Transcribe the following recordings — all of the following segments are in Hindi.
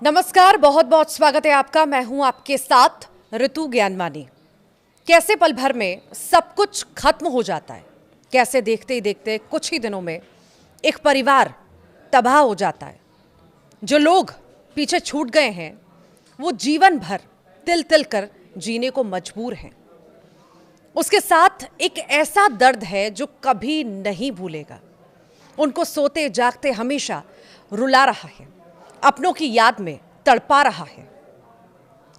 नमस्कार, बहुत बहुत स्वागत है आपका। मैं हूं आपके साथ ऋतु ज्ञानमानी। कैसे पल भर में सब कुछ खत्म हो जाता है, कैसे देखते ही देखते कुछ ही दिनों में एक परिवार तबाह हो जाता है। जो लोग पीछे छूट गए हैं वो जीवन भर तिल तिल कर जीने को मजबूर हैं। उसके साथ एक ऐसा दर्द है जो कभी नहीं भूलेगा। उनको सोते जागते हमेशा रुला रहा है, अपनों की याद में तड़पा रहा है।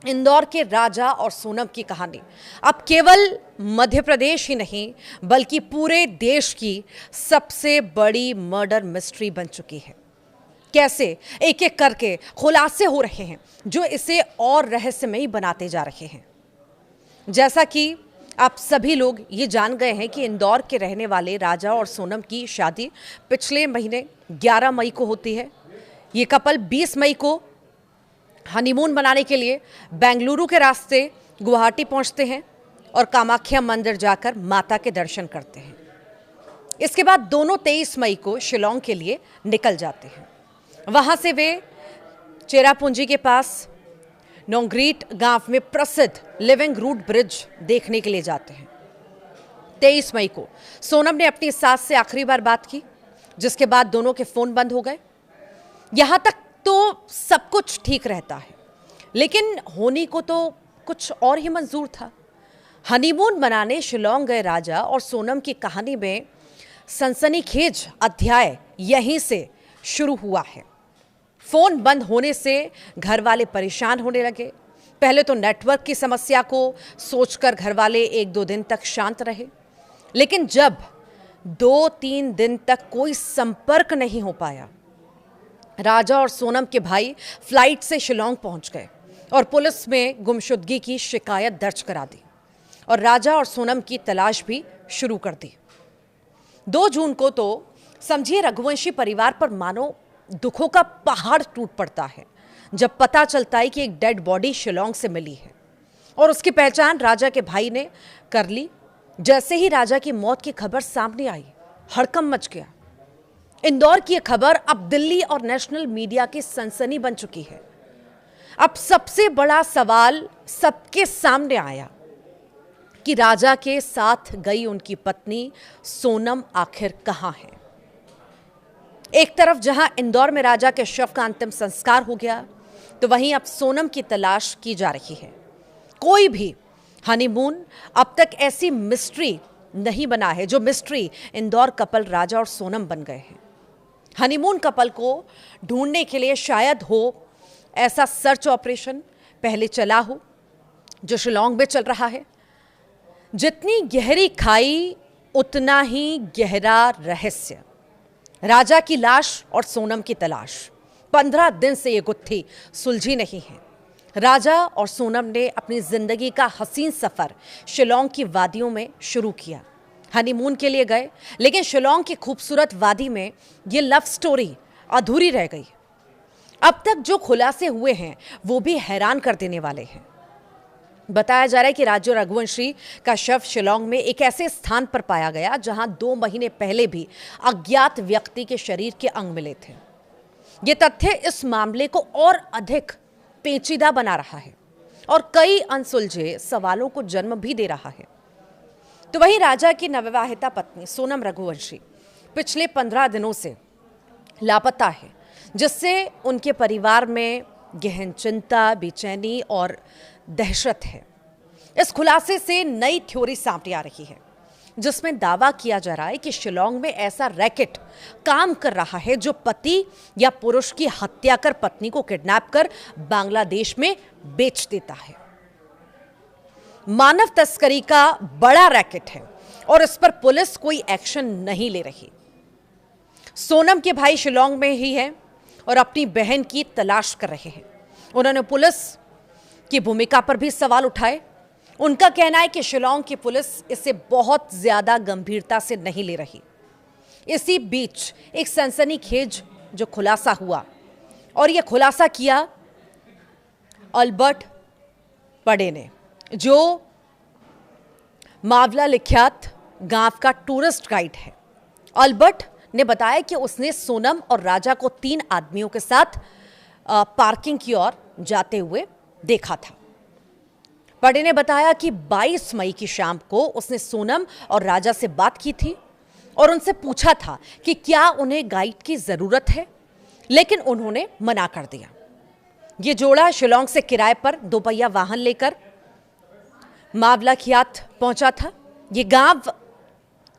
इंदौर के राजा और सोनम की कहानी अब केवल मध्य प्रदेश ही नहीं बल्कि पूरे देश की सबसे बड़ी मर्डर मिस्ट्री बन चुकी है। कैसे एक एक करके खुलासे हो रहे हैं जो इसे और रहस्यमयी बनाते जा रहे हैं। जैसा कि आप सभी लोग ये जान गए हैं कि इंदौर के रहने वाले राजा और सोनम की शादी पिछले महीने 11 मई को होती है। ये कपल 20 मई को हनीमून मनाने के लिए बेंगलुरु के रास्ते गुवाहाटी पहुंचते हैं और कामाख्या मंदिर जाकर माता के दर्शन करते हैं। इसके बाद दोनों 23 मई को शिलोंग के लिए निकल जाते हैं। वहां से वे चेरापूंजी के पास नोंग्रीट गांव में प्रसिद्ध लिविंग रूट ब्रिज देखने के लिए जाते हैं। 23 मई को सोनम ने अपनी सास से आखिरी बार बात की, जिसके बाद दोनों के फोन बंद हो गए। यहां तक तो सब कुछ ठीक रहता है, लेकिन होनी को तो कुछ और ही मंजूर था। हनीमून मनाने शिलोंग गए राजा और सोनम की कहानी में सनसनीखेज अध्याय यहीं से शुरू हुआ है। फोन बंद होने से घर वाले परेशान होने लगे। पहले तो नेटवर्क की समस्या को सोचकर घर वाले 1-2 दिन तक शांत रहे, लेकिन जब 2-3 दिन तक कोई संपर्क नहीं हो पाया, राजा और सोनम के भाई फ्लाइट से शिलोंग पहुंच गए और पुलिस में गुमशुदगी की शिकायत दर्ज करा दी और राजा और सोनम की तलाश भी शुरू कर दी। 2 जून को तो समझिए रघुवंशी परिवार पर मानो दुखों का पहाड़ टूट पड़ता है जब पता चलता है कि एक डेड बॉडी शिलोंग से मिली है और उसकी पहचान राजा के भाई ने कर ली। जैसे ही राजा की मौत की खबर सामने आई, हड़कंप मच गया। इंदौर की यह खबर अब दिल्ली और नेशनल मीडिया की सनसनी बन चुकी है। अब सबसे बड़ा सवाल सबके सामने आया कि राजा के साथ गई उनकी पत्नी सोनम आखिर कहां है। एक तरफ जहां इंदौर में राजा के शव का अंतिम संस्कार हो गया, तो वहीं अब सोनम की तलाश की जा रही है। कोई भी हनीमून अब तक ऐसी मिस्ट्री नहीं बना है जो मिस्ट्री इंदौर कपल राजा और सोनम बन गए हैं। हनीमून कपल को ढूंढने के लिए शायद हो ऐसा सर्च ऑपरेशन पहले चला हो जो शिलोंग में चल रहा है। जितनी गहरी खाई उतना ही गहरा रहस्य। राजा की लाश और सोनम की तलाश 15 दिन से ये गुत्थी सुलझी नहीं है। राजा और सोनम ने अपनी जिंदगी का हसीन सफर शिलोंग की वादियों में शुरू किया। हनीमून के लिए गए, लेकिन शिलोंग की खूबसूरत वादी में ये लव स्टोरी अधूरी रह गई। अब तक जो खुलासे हुए हैं वो भी हैरान कर देने वाले हैं। बताया जा रहा है कि राजा रघुवंशी का शव शिलोंग में एक ऐसे स्थान पर पाया गया जहां 2 महीने पहले भी अज्ञात व्यक्ति के शरीर के अंग मिले थे। यह तथ्य इस मामले को और अधिक पेचीदा बना रहा है और कई अनसुलझे सवालों को जन्म भी दे रहा है। तो वहीं राजा की नवविवाहिता पत्नी सोनम रघुवंशी पिछले 15 दिनों से लापता है, जिससे उनके परिवार में गहन चिंता, बेचैनी और दहशत है। इस खुलासे से नई थ्योरी सामने आ रही है, जिसमें दावा किया जा रहा है कि शिलोंग में ऐसा रैकेट काम कर रहा है जो पति या पुरुष की हत्या कर पत्नी को किडनैप कर बांग्लादेश में बेच देता है। मानव तस्करी का बड़ा रैकेट है और इस पर पुलिस कोई एक्शन नहीं ले रही। सोनम के भाई शिलोंग में ही हैं और अपनी बहन की तलाश कर रहे हैं। उन्होंने पुलिस की भूमिका पर भी सवाल उठाए। उनका कहना है कि शिलोंग की पुलिस इसे बहुत ज्यादा गंभीरता से नहीं ले रही। इसी बीच एक सनसनीखेज जो खुलासा हुआ, और यह खुलासा किया अल्बर्ट पडे ने, जो मावला लिख्यात गांव का टूरिस्ट गाइड है। अल्बर्ट ने बताया कि उसने सोनम और राजा को 3 आदमियों के साथ पार्किंग की ओर जाते हुए देखा था। बड़े ने बताया कि 22 मई की शाम को उसने सोनम और राजा से बात की थी और उनसे पूछा था कि क्या उन्हें गाइड की जरूरत है, लेकिन उन्होंने मना कर दिया। ये जोड़ा शिलोंग से किराए पर दोपहिया वाहन लेकर मावलाखियात पहुंचा था। ये गांव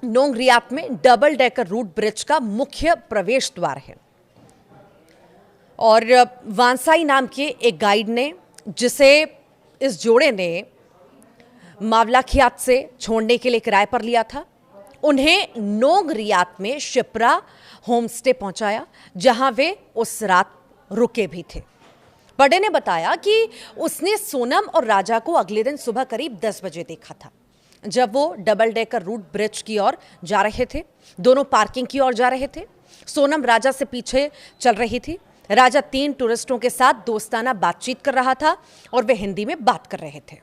नोंग रियात में डबल डेकर रूट ब्रिज का मुख्य प्रवेश द्वार है और वांसाई नाम के एक गाइड ने, जिसे इस जोड़े ने मावलाखियात से छोड़ने के लिए किराए पर लिया था, उन्हें नोंग रियात में शिप्रा होम स्टे पहुंचाया, जहां वे उस रात रुके भी थे। बड़े ने बताया कि उसने सोनम और राजा को अगले दिन सुबह करीब 10 बजे देखा था, जब वो डबल डेकर रूट ब्रिज की ओर जा रहे थे। दोनों पार्किंग की ओर जा रहे थे। सोनम राजा से पीछे चल रही थी। राजा 3 टूरिस्टों के साथ दोस्ताना बातचीत कर रहा था और वे हिंदी में बात कर रहे थे।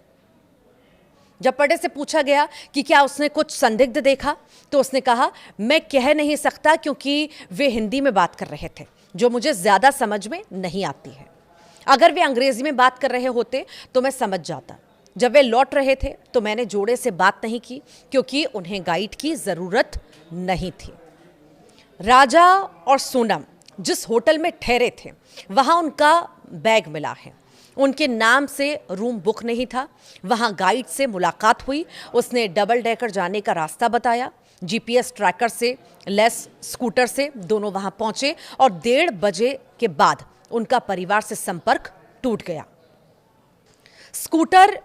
जब बड़े से पूछा गया कि क्या उसने कुछ संदिग्ध देखा, तो उसने कहा, मैं कह नहीं सकता क्योंकि वे हिंदी में बात कर रहे थे, जो मुझे ज्यादा समझ में नहीं आती है। अगर वे अंग्रेजी में बात कर रहे होते तो मैं समझ जाता। जब वे लौट रहे थे तो मैंने जोड़े से बात नहीं की क्योंकि उन्हें गाइड की जरूरत नहीं थी। राजा और सोनम जिस होटल में ठहरे थे वहां उनका बैग मिला है। उनके नाम से रूम बुक नहीं था। वहां गाइड से मुलाकात हुई। उसने डबल डेकर जाने का रास्ता बताया। जीपीएस ट्रैकर से लेस स्कूटर से दोनों वहां पहुंचे और 1:30 बजे के बाद उनका परिवार से संपर्क टूट गया। स्कूटर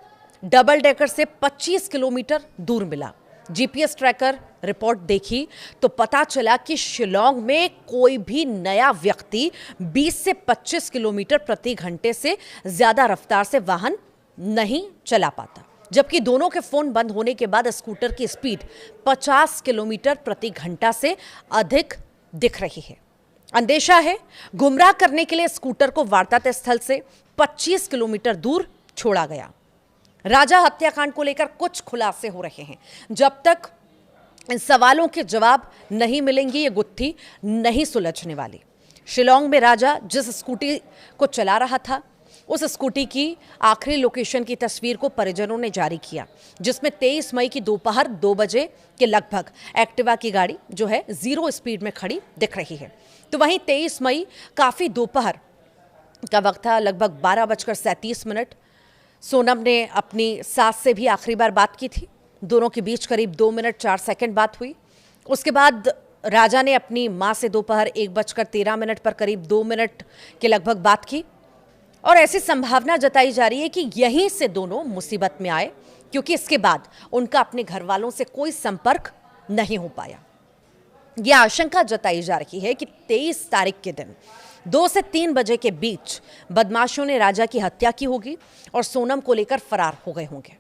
डबल डेकर से 25 किलोमीटर दूर मिला। जीपीएस ट्रैकर रिपोर्ट देखी तो पता चला कि शिलोंग में कोई भी नया व्यक्ति 20 से 25 किलोमीटर प्रति घंटे से ज्यादा रफ्तार से वाहन नहीं चला पाता, जबकि दोनों के फोन बंद होने के बाद स्कूटर की स्पीड 50 किलोमीटर प्रति घंटा से अधिक दिख रही है। अंदेशा है गुमराह करने के लिए स्कूटर को वारदात स्थल से 25 किलोमीटर दूर छोड़ा गया। राजा हत्याकांड को लेकर कुछ खुलासे हो रहे हैं। जब तक इन सवालों के जवाब नहीं मिलेंगे ये गुत्थी नहीं सुलझने वाली। शिलोंग में राजा जिस स्कूटी को चला रहा था उस स्कूटी की आखिरी लोकेशन की तस्वीर को परिजनों ने जारी किया, जिसमें 23 मई की दोपहर 2 बजे के लगभग एक्टिवा की गाड़ी जो है 0 स्पीड में खड़ी दिख रही है। तो वहीं 23 मई काफी दोपहर का वक्त था, लगभग 12:37। सोनम ने अपनी सास से भी आखिरी बार बात की थी। दोनों के बीच करीब 2 मिनट 4 सेकंड बात हुई। उसके बाद राजा ने अपनी मां से दोपहर 1:13 पर करीब 2 मिनट के लगभग बात की और ऐसी संभावना जताई जा रही है कि यहीं से दोनों मुसीबत में आए, क्योंकि इसके बाद उनका अपने घर वालों से कोई संपर्क नहीं हो पाया। यह आशंका जताई जा रही है कि 23 तारीख के दिन 2 से 3 बजे के बीच बदमाशों ने राजा की हत्या की होगी और सोनम को लेकर फरार हो गए होंगे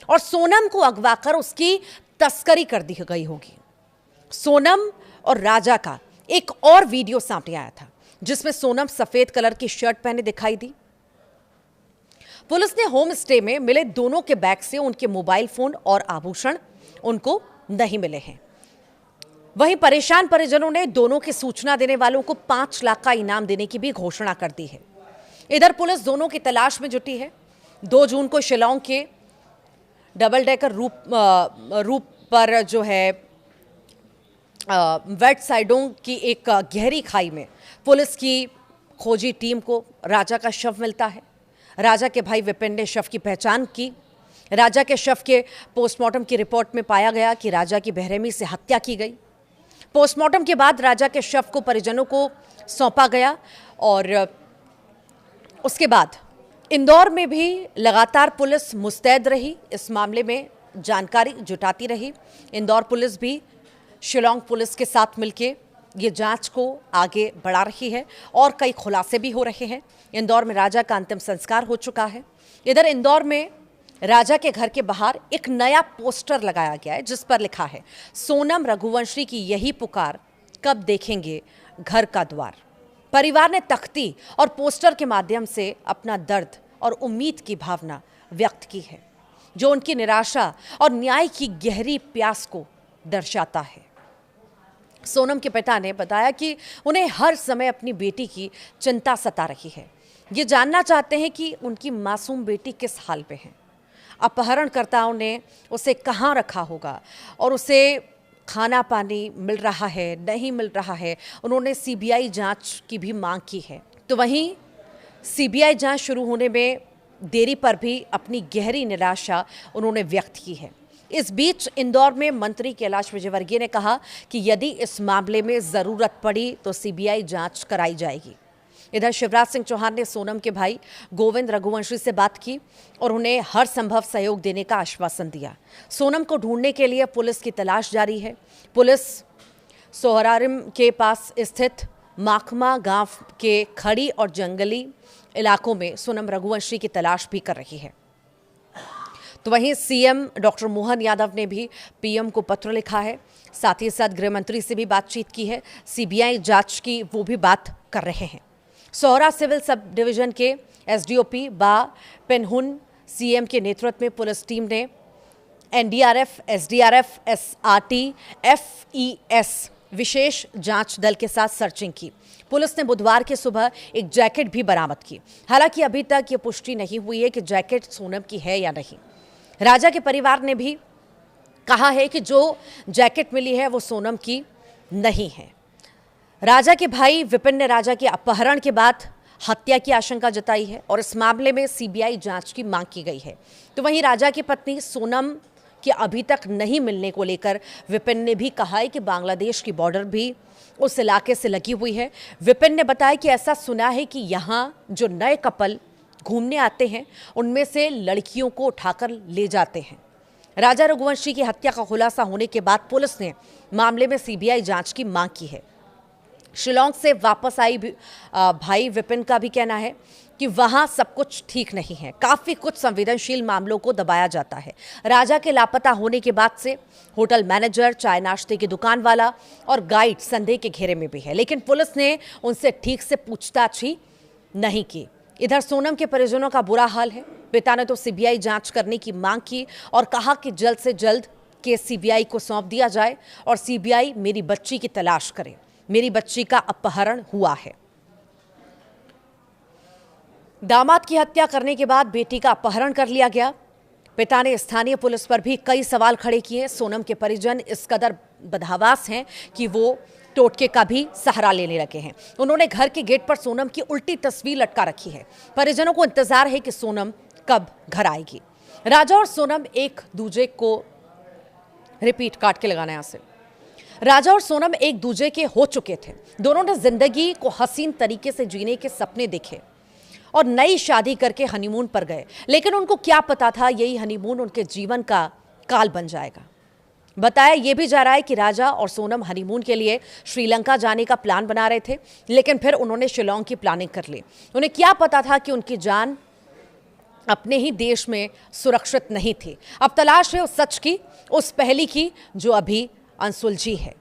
और सोनम को अगवा कर उसकी तस्करी कर दी गई होगी। सोनम और राजा का एक और वीडियो सामने आया था, जिसमें सोनम सफेद कलर की शर्ट पहने दिखाई दी। पुलिस ने होम स्टे में मिले दोनों के बैग से उनके मोबाइल फोन और आभूषण उनको नहीं मिले हैं। वहीं परेशान परिजनों ने दोनों की सूचना देने वालों को 5 लाख का इनाम देने की भी घोषणा कर दी है। इधर पुलिस दोनों की तलाश में जुटी है। 2 जून को शिलोंग के डबल डेकर रूप पर जो है वेट साइडों की एक गहरी खाई में पुलिस की खोजी टीम को राजा का शव मिलता है। राजा के भाई विपिन ने शव की पहचान की। राजा के शव के पोस्टमार्टम की रिपोर्ट में पाया गया कि राजा की बेरहमी से हत्या की गई। पोस्टमार्टम के बाद राजा के शव को परिजनों को सौंपा गया और उसके बाद इंदौर में भी लगातार पुलिस मुस्तैद रही, इस मामले में जानकारी जुटाती रही। इंदौर पुलिस भी शिलोंग पुलिस के साथ मिलकर ये जांच को आगे बढ़ा रही है और कई खुलासे भी हो रहे हैं। इंदौर में राजा का अंतिम संस्कार हो चुका है। इधर इंदौर में राजा के घर के बाहर एक नया पोस्टर लगाया गया है, जिस पर लिखा है, सोनम रघुवंशी की यही पुकार, कब देखेंगे घर का द्वार। परिवार ने तख्ती और पोस्टर के माध्यम से अपना दर्द और उम्मीद की भावना व्यक्त की है, जो उनकी निराशा और न्याय की गहरी प्यास को दर्शाता है। सोनम के पिता ने बताया कि उन्हें हर समय अपनी बेटी की चिंता सता रही है। ये जानना चाहते हैं कि उनकी मासूम बेटी किस हाल पे है। अपहरणकर्ताओं ने उसे कहाँ रखा होगा और उसे खाना पानी मिल रहा है, नहीं मिल रहा है। उन्होंने सीबीआई जांच की भी मांग की है। तो वहीं सीबीआई जांच शुरू होने में देरी पर भी अपनी गहरी निराशा उन्होंने व्यक्त की है। इस बीच इंदौर में मंत्री कैलाश विजयवर्गीय ने कहा कि यदि इस मामले में जरूरत पड़ी तो सीबीआई जांच कराई जाएगी। इधर शिवराज सिंह चौहान ने सोनम के भाई गोविंद रघुवंशी से बात की और उन्हें हर संभव सहयोग देने का आश्वासन दिया। सोनम को ढूंढने के लिए पुलिस की तलाश जारी है। पुलिस सोहरारिम के पास स्थित माखमा गांव के खड़ी और जंगली इलाकों में सोनम रघुवंशी की तलाश भी कर रही है। तो वहीं सीएम डॉक्टर मोहन यादव ने भी पीएम को पत्र लिखा है। साथ ही साथ गृह मंत्री से भी बातचीत की है। सीबीआई जांच की वो भी बात कर रहे हैं। सोहरा सिविल सब डिवीजन के एसडीओपी बा पेनहुन सीएम के नेतृत्व में पुलिस टीम ने एनडीआरएफ, एसडीआरएफ, एसआरटी, एफईएस विशेष जांच दल के साथ सर्चिंग की। पुलिस ने बुधवार की सुबह एक जैकेट भी बरामद की। हालांकि अभी तक ये पुष्टि नहीं हुई है कि जैकेट सोनम की है या नहीं। राजा के परिवार ने भी कहा है कि जो जैकेट मिली है वो सोनम की नहीं है। राजा के भाई विपिन ने राजा के अपहरण के बाद हत्या की आशंका जताई है और इस मामले में सीबीआई जांच की मांग की गई है। तो वहीं राजा की पत्नी सोनम के अभी तक नहीं मिलने को लेकर विपिन ने भी कहा है कि बांग्लादेश की बॉर्डर भी उस इलाके से लगी हुई है। विपिन ने बताया कि ऐसा सुना है कि यहाँ जो नए कपल घूमने आते हैं उनमें से लड़कियों को उठाकर ले जाते हैं। राजा रघुवंशी की हत्या का खुलासा होने के बाद पुलिस ने मामले में सीबीआई जांच की मांग की है। शिलोंग से वापस आई भाई विपिन का भी कहना है कि वहां सब कुछ ठीक नहीं है। काफी कुछ संवेदनशील मामलों को दबाया जाता है। राजा के लापता होने के बाद से होटल मैनेजर, चाय नाश्ते की दुकान वाला और गाइड संदेह के घेरे में भी है, लेकिन पुलिस ने उनसे ठीक से पूछताछ ही नहीं की। इधर सोनम के परिजनों का बुरा हाल है। पिता ने तो सीबीआई जांच करने की मांग की और कहा कि जल्द से जल्द केस सीबीआई को सौंप दिया जाए और सीबीआई मेरी बच्ची की तलाश करे। मेरी बच्ची का अपहरण हुआ है। दामाद की हत्या करने के बाद बेटी का अपहरण कर लिया गया। पिता ने स्थानीय पुलिस पर भी कई सवाल खड़े किए। सोनम के परिजन इस कदर बदहवास हैं कि वो टोटके का भी सहारा लेने लगे हैं। उन्होंने घर के गेट पर सोनम की उल्टी तस्वीर लटका रखी है। परिजनों को इंतजार है कि सोनम कब घर आएगी। राजा और सोनम एक दूजे को रिपीट काट के लगाना यहां से। राजा और सोनम एक दूजे के हो चुके थे। दोनों ने जिंदगी को हसीन तरीके से जीने के सपने देखे और नई शादी करके हनीमून पर गए, लेकिन उनको क्या पता था यही हनीमून उनके जीवन का काल बन जाएगा। बताया यह भी जा रहा है कि राजा और सोनम हनीमून के लिए श्रीलंका जाने का प्लान बना रहे थे, लेकिन फिर उन्होंने शिलोंग की प्लानिंग कर ली। उन्हें क्या पता था कि उनकी जान अपने ही देश में सुरक्षित नहीं थी। अब तलाश है उस सच की, उस पहली की जो अभी अनसुलझी है।